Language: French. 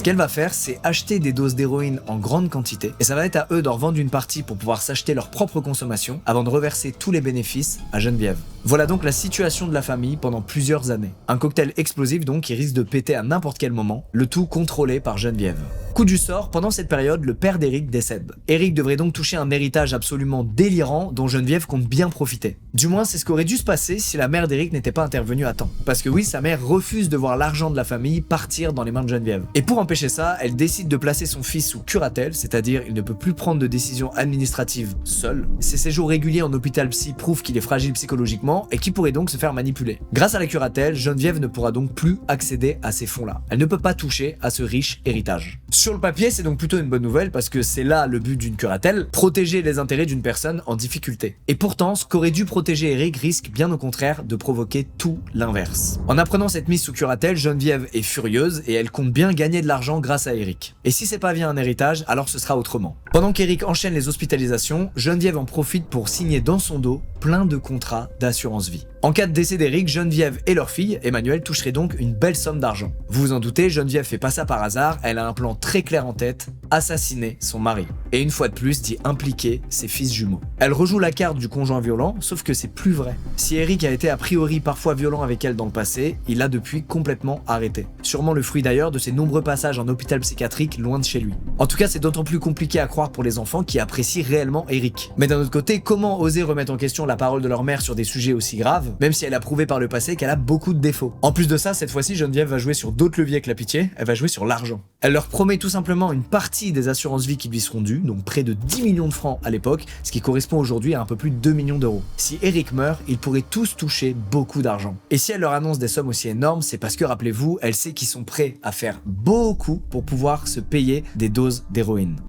Ce qu'elle va faire, c'est acheter des doses d'héroïne en grande quantité, et ça va être à eux d'en revendre une partie pour pouvoir s'acheter leur propre consommation, avant de reverser tous les bénéfices à Geneviève. Voilà donc la situation de la famille pendant plusieurs années. Un cocktail explosif donc qui risque de péter à n'importe quel moment, le tout contrôlé par Geneviève. Coup du sort, pendant cette période, le père d'Eric décède. Eric devrait donc toucher un héritage absolument délirant dont Geneviève compte bien profiter. Du moins, c'est ce qu'aurait dû se passer si la mère d'Eric n'était pas intervenue à temps. Parce que oui, sa mère refuse de voir l'argent de la famille partir dans les mains de Geneviève. Et pour empêcher ça, elle décide de placer son fils sous curatelle, c'est-à-dire il ne peut plus prendre de décisions administratives seul. Ses séjours réguliers en hôpital psy prouvent qu'il est fragile psychologiquement et qu'il pourrait donc se faire manipuler. Grâce à la curatelle, Geneviève ne pourra donc plus accéder à ces fonds-là. Elle ne peut pas toucher à ce riche héritage. Sur le papier, c'est donc plutôt une bonne nouvelle parce que c'est là le but d'une curatelle, protéger les intérêts d'une personne en difficulté. Et pourtant, ce qu'aurait dû protéger Eric risque bien au contraire de provoquer tout l'inverse. En apprenant cette mise sous curatelle, Geneviève est furieuse et elle compte bien gagner de l'argent grâce à Eric. Et si c'est pas via un héritage, alors ce sera autrement. Pendant qu'Eric enchaîne les hospitalisations, Geneviève en profite pour signer dans son dos plein de contrats d'assurance vie. En cas de décès d'Eric, Geneviève et leur fille, Emmanuelle, toucheraient donc une belle somme d'argent. Vous vous en doutez, Geneviève fait pas ça par hasard, elle a un plan très clair en tête, assassiner son mari. Et une fois de plus, d'y impliquer ses fils jumeaux. Elle rejoue la carte du conjoint violent, sauf que c'est plus vrai. Si Eric a été a priori parfois violent avec elle dans le passé, il a depuis complètement arrêté. Sûrement le fruit d'ailleurs de ses nombreux passages en hôpital psychiatrique loin de chez lui. En tout cas, c'est d'autant plus compliqué à croire pour les enfants qui apprécient réellement Eric. Mais d'un autre côté, comment oser remettre en question la parole de leur mère sur des sujets aussi graves, même si elle a prouvé par le passé qu'elle a beaucoup de défauts. En plus de ça, cette fois-ci, Geneviève va jouer sur d'autres leviers que la pitié, elle va jouer sur l'argent. Elle leur promet tout simplement une partie des assurances vie qui lui seront dues, donc près de 10 millions de francs à l'époque, ce qui correspond aujourd'hui à un peu plus de 2 millions d'euros. Si Eric meurt, ils pourraient tous toucher beaucoup d'argent. Et si elle leur annonce des sommes aussi énormes, c'est parce que, rappelez-vous, elle sait qu'ils sont prêts à faire beaucoup pour pouvoir se payer des doses d'héroïne.